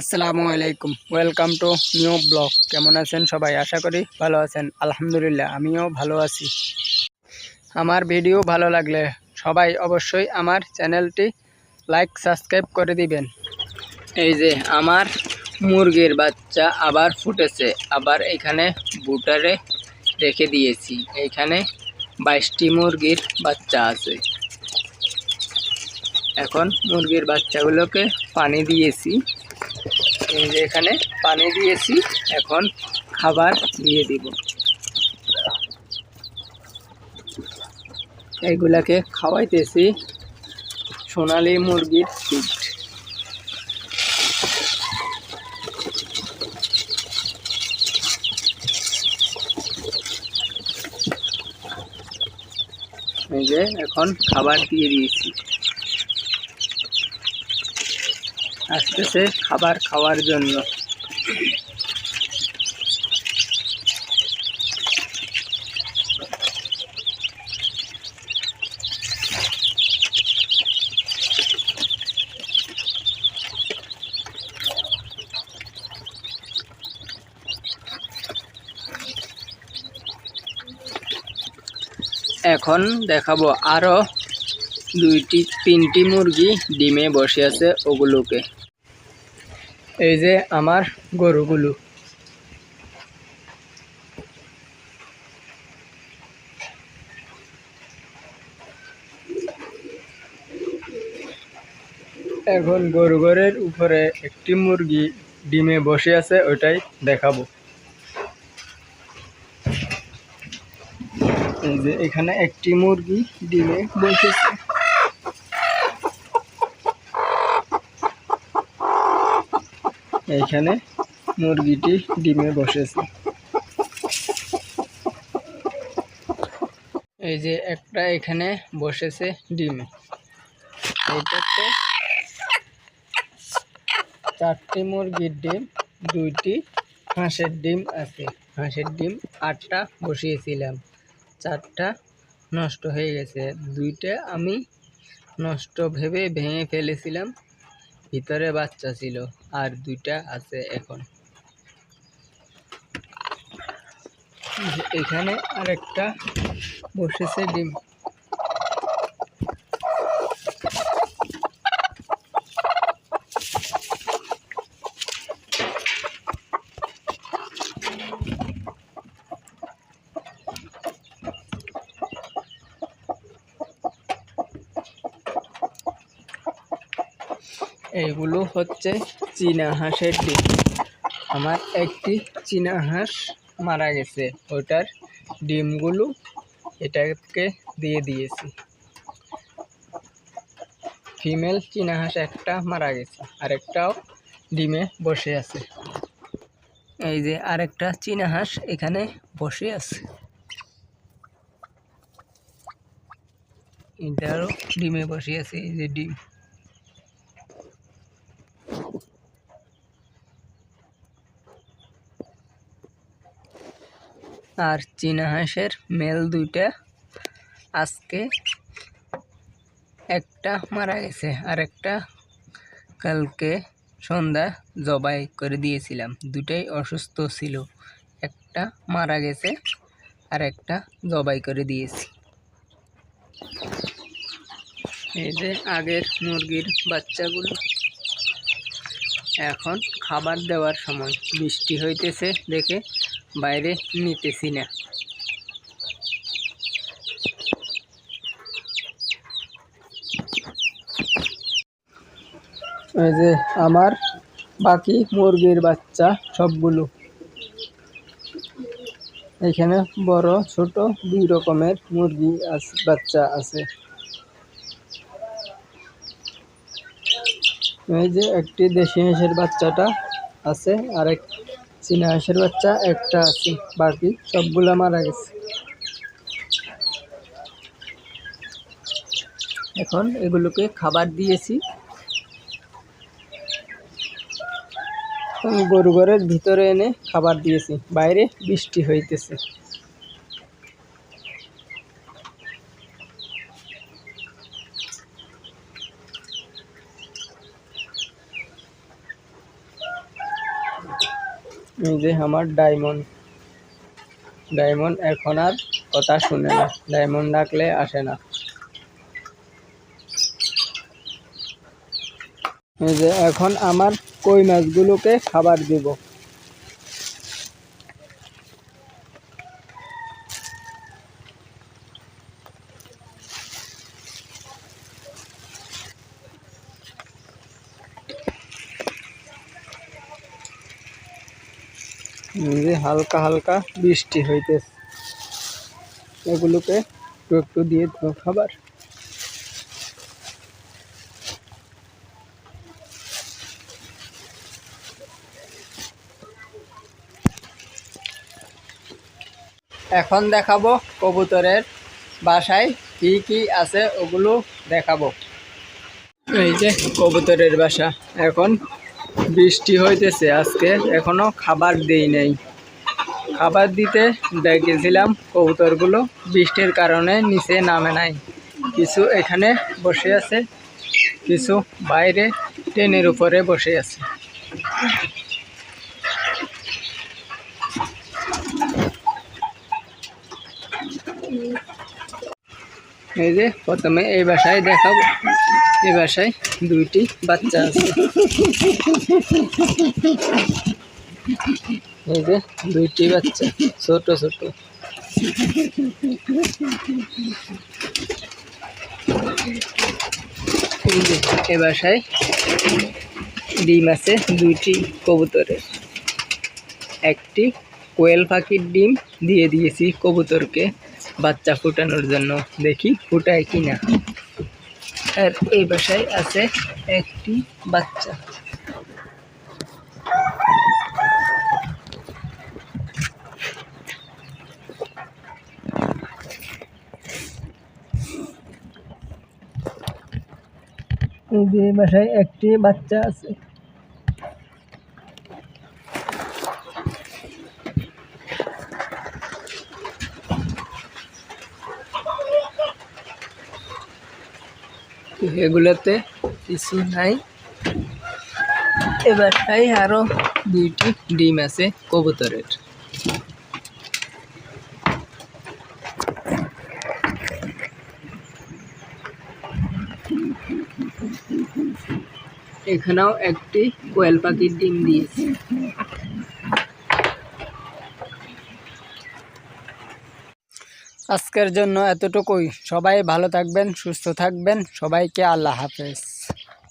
আসসালামু আলাইকুম, welcome to new blog. কেমন আছেন সবাই? আশা করি ভালো আছেন। আলহামদুলিল্লাহ, আমিও ভালো আছি। আমার ভিডিও ভালো লাগলে সবাই অবশ্যই আমার চ্যানেলটি লাইক সাবস্ক্রাইব করে দিবেন। এই যে আমার মুরগির বাচ্চা আবার ফুটেছে, আবার এখানে বুটারে রেখে দিয়েছি। এইখানে 22টি মুরগির বাচ্চা আছে। এখন মুরগির বাচ্চাগুলোকে পানি দিয়েছি। এই যে এখানে পানি দিয়েছি, এখন খাবার দিয়ে দিব। এইগুলাকে খাওয়াইতেছি সোনালী মুরগির ফিড। এই যে এখন খাবার দিয়ে দিয়েছি, আসতেছে খাবার খাওয়ার জন্য। এখন দেখাবো আরো 2-3টি মুরগি ডিমে বসে আছে, ওগুলোকে। এই যে আমার গরুগুলো। এখন গরু ঘরের উপরে একটি মুরগি ডিমে বসে আছে, ওইটাই দেখাবো। এই যে এখানে একটি মুরগি ডিমে বসেছে। এইখানে মুরগিটি ডিমে বসেছে। এই যে একটা এখানে বসেছে ডিমে। এইটাতে 4টি মুরগির ডিম, 2টি হাঁসের ডিম আছে। হাঁসের ডিম 8টা বসিয়েছিলাম, 4টা নষ্ট হয়ে গেছে। 2টা আমি নষ্ট ভেবে ভেঙে ফেলেছিলাম, ভিতরে বাচ্চা ছিল। আর 2টা আছে এখন। এখানে আরেকটা বসেছে ডিম। এইগুলো হচ্ছে চীনা হাঁসের ডিম। আমার একটি চীনা হাঁস মারা গেছে, ওটার ডিমগুলো এটাকে দিয়ে দিয়েছি। ফিমেল চীনা হাঁস একটা মারা গেছে, আরেকটাও ডিমে বসে আছে। এই যে আরেকটা চীনা হাঁস এখানে বসে আছে, এটারও ডিমে বসে আছে। এই যে ডিম। আর চীনা হাঁসের মেল 2টা, আজকে একটা মারা গেছে, আর একটা কালকে সন্ধ্যা জবাই করে দিয়েছিলাম। 2টাই অসুস্থ ছিল, একটা মারা গেছে আর একটা জবাই করে দিয়েছি। এই যে আগের মুরগির বাচ্চাগুলো। এখন খাবার দেওয়ার সময়, বৃষ্টি হইতেছে দেখে বাইরে নিতেছি না। এই যে আমার বাকি মুরগির বাচ্চা সবগুলো। এখানে বড় ছোট 2 রকমের মুরগি বাচ্চা আছে। এই যে একটি দেশি হাঁসের বাচ্চাটা আছে, আর এক চীনা হাঁসের বাচ্চা একটা আছে, বাকি সবগুলা মারা গেছে। এখন এগুলোকে খাবার দিয়েছি। গরু ঘরের ভিতরে এনে খাবার দিয়েছি, বাইরে বৃষ্টি হইতেছে। এই যে আমার ডায়মন্ড এখন আর কথা শুনে না, ডায়মন্ড ডাকলে আসে না। এই যে এখন আমার কই মাছগুলোকে খাবার দিব। এই যে হালকা হালকা বৃষ্টি হইতেছে, এগুলোকে একটু একটু দিয়ে দেবো খাবার। এখন দেখাবো কবুতরের বাসায় কি কি আছে, ওগুলো দেখাবো। এই যে কবুতরের বাসা, এখন বৃষ্টি হইতেছে আজকে, এখনো খাবার দেই নাই। খাবার দিতে ডেকেছিলাম, কবুতরগুলো বৃষ্টির কারণে নিচে নামে নাই। কিছু এখানে বসে আছে, কিছু বাইরে টেনের উপরে বসে আছে। এই যে প্রথমে এই বাসায় দেখাবো, এই বাসায় দুইটি বাচ্চা আছে। এই যে দুইটি বাচ্চা, ছোট ছোট। এই যে এ বাসায় ডিম আছে দুইটি কবুতরের। একটি কোয়েল পাখির ডিম দিয়ে দিয়েছি কবুতরকে বাচ্চা ফুটানোর জন্য, দেখি ফুটায় কিনা। আর এই বাসায় আছে একটি বাচ্চা। এই যে বাসায় একটি বাচ্চা আছে। এগুলোতে কিছু নাই। এবার আরো দুইটি ডিম আছে কবুতরের। এখানেও একটি কোয়েল পাখির ডিম দিয়েছে। আজকের জন্য এতটুকুই। সবাই ভালো থাকবেন, সুস্থ থাকবেন। সবাইকে আল্লাহ হাফেজ।